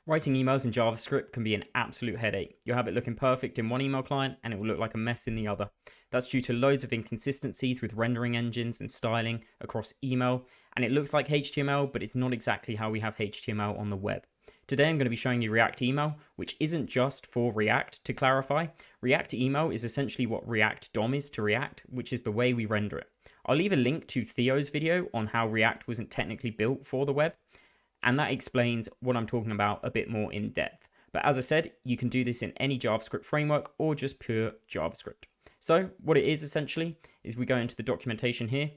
Writing emails in JavaScript can be an absolute headache. You'll have it looking perfect in one email client and it will look like a mess in the other. That's due to loads of inconsistencies with rendering engines and styling across email, and it looks like HTML, but it's not exactly how we have HTML on the web. Today I'm going to be showing you React Email, which isn't just for React. To clarify, React Email is essentially what React DOM is to React, which is the way we render it. I'll leave a link to Theo's video on how React wasn't technically built for the web, and that explains what I'm talking about a bit more in depth. But as I said, you can do this in any JavaScript framework or just pure JavaScript. So what it is essentially is we go into the documentation here.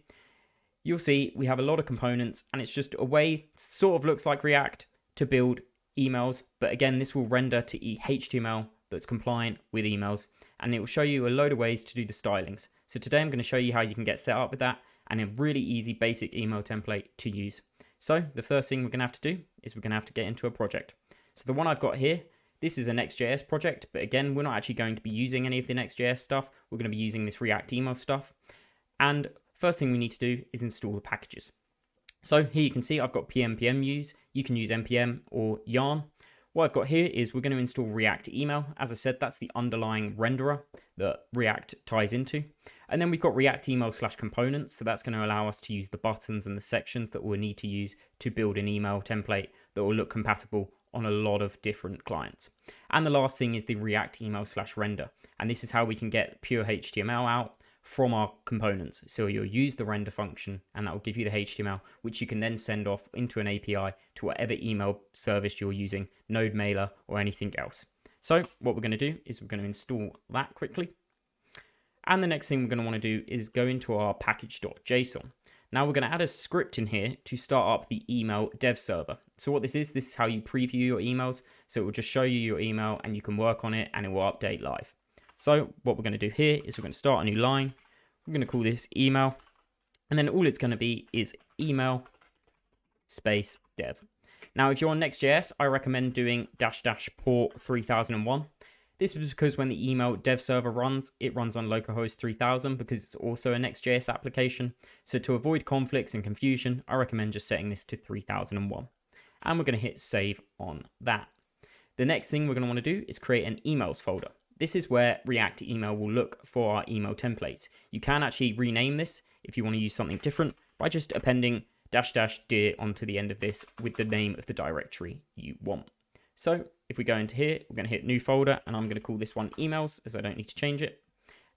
You'll see we have a lot of components, and it's just a way, sort of looks like React, to build emails. But again, this will render to HTML that's compliant with emails, and it will show you a load of ways to do the stylings. So today I'm going to show you how you can get set up with that and a really easy basic email template to use. So the first thing we're going to have to do is we're going to have to get into a project. So the one I've got here, this is a Next.js project, but again, we're not actually going to be using any of the Next.js stuff. We're going to be using this React email stuff. And first thing we need to do is install the packages. So here you can see I've got pnpm use. You can use npm or yarn. What I've got here is we're going to install React Email. As I said, that's the underlying renderer that React ties into. And then we've got React Email / components. So that's going to allow us to use the buttons and the sections that we'll need to use to build an email template that will look compatible on a lot of different clients. And the last thing is the React Email / render. And this is how we can get pure HTML out from our components. So you'll use the render function and that will give you the HTML, which you can then send off into an API to whatever email service you're using, Node Mailer or anything else. So what we're going to do is we're going to install that quickly. And the next thing we're going to want to do is go into our package.json. Now we're going to add a script in here to start up the email dev server. So what this is how you preview your emails. So it will just show you your email and you can work on it and it will update live. So what we're going to do here is we're going to start a new line. We're going to call this email. And then all it's going to be is email space dev. Now, if you're on Next.js, I recommend doing -- port 3001. This is because when the email dev server runs, it runs on localhost 3000 because it's also a Next.js application. So to avoid conflicts and confusion, I recommend just setting this to 3001. And we're going to hit save on that. The next thing we're going to want to do is create an emails folder. This is where React Email will look for our email templates. You can actually rename this if you want to use something different by just appending -- onto the end of this with the name of the directory you want. So if we go into here, we're going to hit new folder and I'm going to call this one emails as I don't need to change it.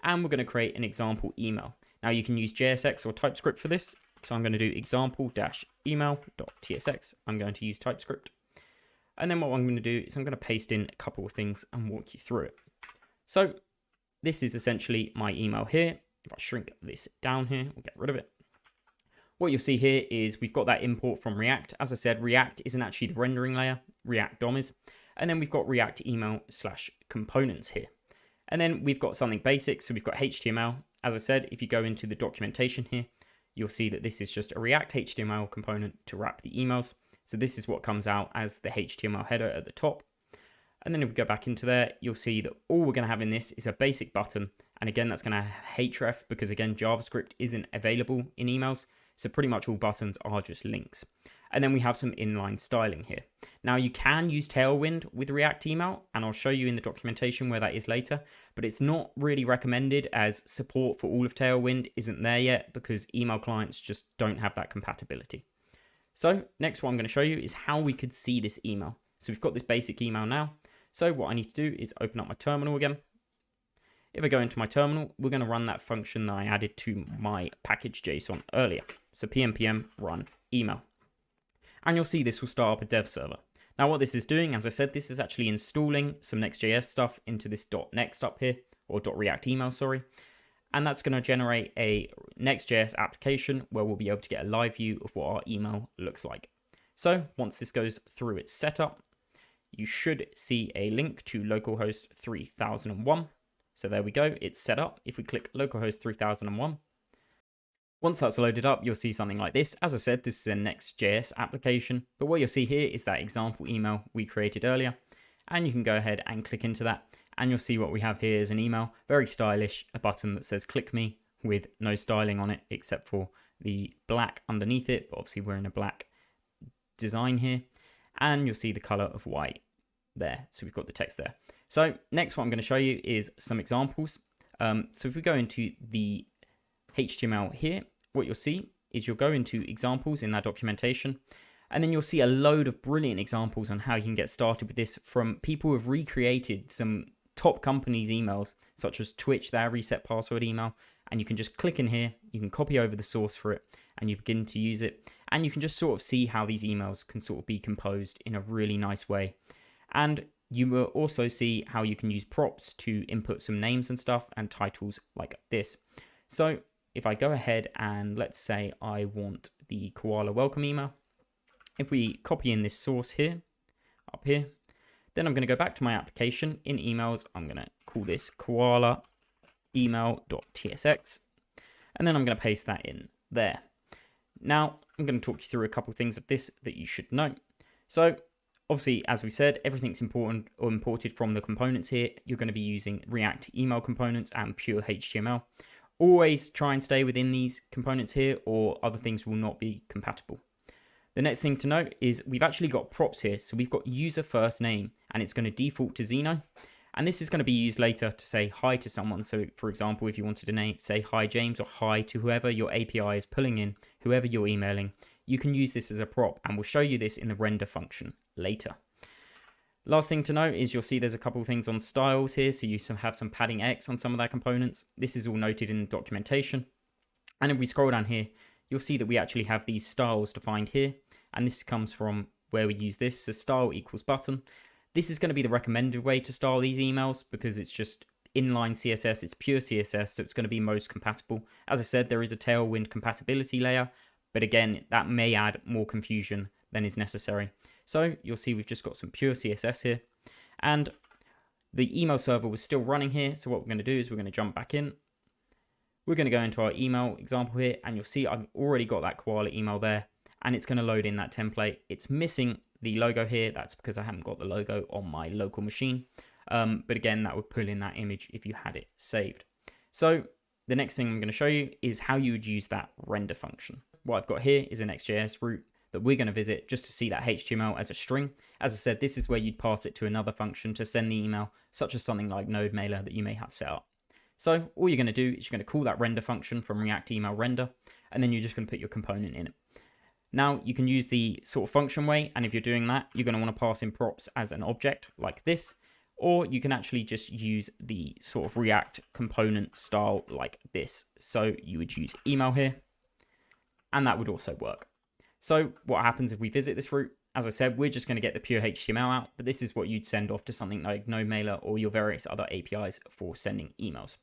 And we're going to create an example email. Now you can use JSX or TypeScript for this. So I'm going to do example-email.tsx. I'm going to use TypeScript. And then what I'm going to do is I'm going to paste in a couple of things and walk you through it. So this is essentially my email here. If I shrink this down here, we'll get rid of it. What you'll see here is we've got that import from React. As I said, React isn't actually the rendering layer, React DOM is. And then we've got React Email / components here. And then we've got something basic. So we've got HTML. As I said, if you go into the documentation here, you'll see that this is just a React HTML component to wrap the emails. So this is what comes out as the HTML header at the top. And then if we go back into there, you'll see that all we're going to have in this is a basic button. And again, that's going to href because again, JavaScript isn't available in emails. So pretty much all buttons are just links. And then we have some inline styling here. Now you can use Tailwind with React Email, and I'll show you in the documentation where that is later, but it's not really recommended as support for all of Tailwind isn't there yet because email clients just don't have that compatibility. So next what I'm going to show you is how we could see this email. So we've got this basic email now. So what I need to do is open up my terminal again. If I go into my terminal, we're going to run that function that I added to my package.json earlier. So pnpm run email. And you'll see this will start up a dev server. Now what this is doing, as I said, this is actually installing some Next.js stuff into this .next up here, or .react email, sorry. And that's going to generate a Next.js application where we'll be able to get a live view of what our email looks like. So once this goes through its setup, you should see a link to localhost 3001. So there we go, it's set up. If we click localhost 3001, once that's loaded up, you'll see something like this. As I said, this is a Next.js application, but what you'll see here is that example email we created earlier. And you can go ahead and click into that, and you'll see what we have here is an email, very stylish, a button that says click me with no styling on it, except for the black underneath it. But obviously we're in a black design here. and you'll see the color of white there. So we've got the text there. So next, what I'm going to show you is some examples. So if we go into the HTML here, what you'll see is you'll go into examples in that documentation, and then you'll see a load of brilliant examples on how you can get started with this from people who have recreated some top companies' emails, such as Twitch, their reset password email. And you can just click in here, you can copy over the source for it, and you begin to use it. And you can just sort of see how these emails can sort of be composed in a really nice way. And you will also see how you can use props to input some names and stuff and titles like this. So if I go ahead and let's say I want the koala welcome email, if we copy in this source here, up here, then I'm going to go back to my application. In emails, I'm going to call this koala email.tsx, and then I'm going to paste that in there. Now, I'm going to talk you through a couple of things of this that you should know. So obviously, as we said, everything's important or imported from the components here. You're going to be using React email components and pure HTML. Always try and stay within these components here, or other things will not be compatible. The next thing to note is we've actually got props here. So we've got user first name, and it's going to default to Zeno. And this is going to be used later to say hi to someone. So for example, if you wanted to say hi James or hi to whoever your API is pulling in, whoever you're emailing, you can use this as a prop, and we'll show you this in the render function later. Last thing to note is you'll see there's a couple of things on styles here. So you have some padding X on some of their components. This is all noted in the documentation. And if we scroll down here, you'll see that we actually have these styles defined here. And this comes from where we use this. So style equals button. This is going to be the recommended way to style these emails because it's just inline CSS, it's pure CSS, so it's going to be most compatible. As I said, there is a Tailwind compatibility layer, but again, that may add more confusion than is necessary. So you'll see we've just got some pure CSS here, and the email server was still running here. So what we're going to do is we're going to jump back in. We're going to go into our email example here, and you'll see I've already got that koala email there, and it's going to load in that template. It's missing the logo here. That's because I haven't got the logo on my local machine. But again, that would pull in that image if you had it saved. So the next thing I'm going to show you is how you would use that render function. What I've got here is an XJS route that we're going to visit just to see that HTML as a string. As I said, this is where you'd pass it to another function to send the email, such as something like node mailer that you may have set up. So all you're going to do is you're going to call that render function from React email render, and then you're just going to put your component in it. Now you can use the sort of function way, and if you're doing that, you're going to want to pass in props as an object like this, or you can actually just use the sort of React component style like this. So you would use email here, and that would also work. So what happens if we visit this route? As I said, we're just going to get the pure HTML out, but this is what you'd send off to something like NodeMailer or your various other APIs for sending emails.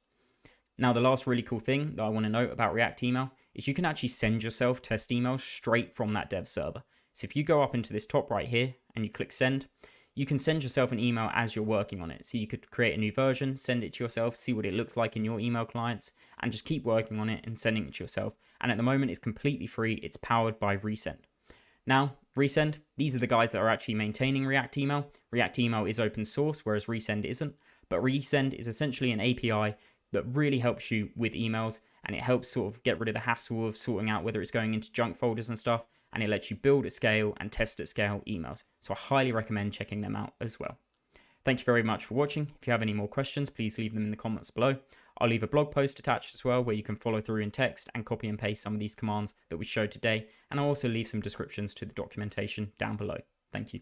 Now, the last really cool thing that I want to note about React email is you can actually send yourself test emails straight from that dev server. So if you go up into this top right here and you click send, you can send yourself an email as you're working on it. So you could create a new version, send it to yourself, see what it looks like in your email clients, and just keep working on it and sending it to yourself. And at the moment, it's completely free. It's powered by Resend. Now, Resend, these are the guys that are actually maintaining React email. React email is open source, whereas Resend isn't. But Resend is essentially an API that really helps you with emails, and it helps sort of get rid of the hassle of sorting out whether it's going into junk folders and stuff, and it lets you build at scale and test at scale emails. So I highly recommend checking them out as well. Thank you very much for watching. If you have any more questions, please leave them in the comments below. I'll leave a blog post attached as well where you can follow through in text and copy and paste some of these commands that we showed today, and I'll also leave some descriptions to the documentation down below. Thank you.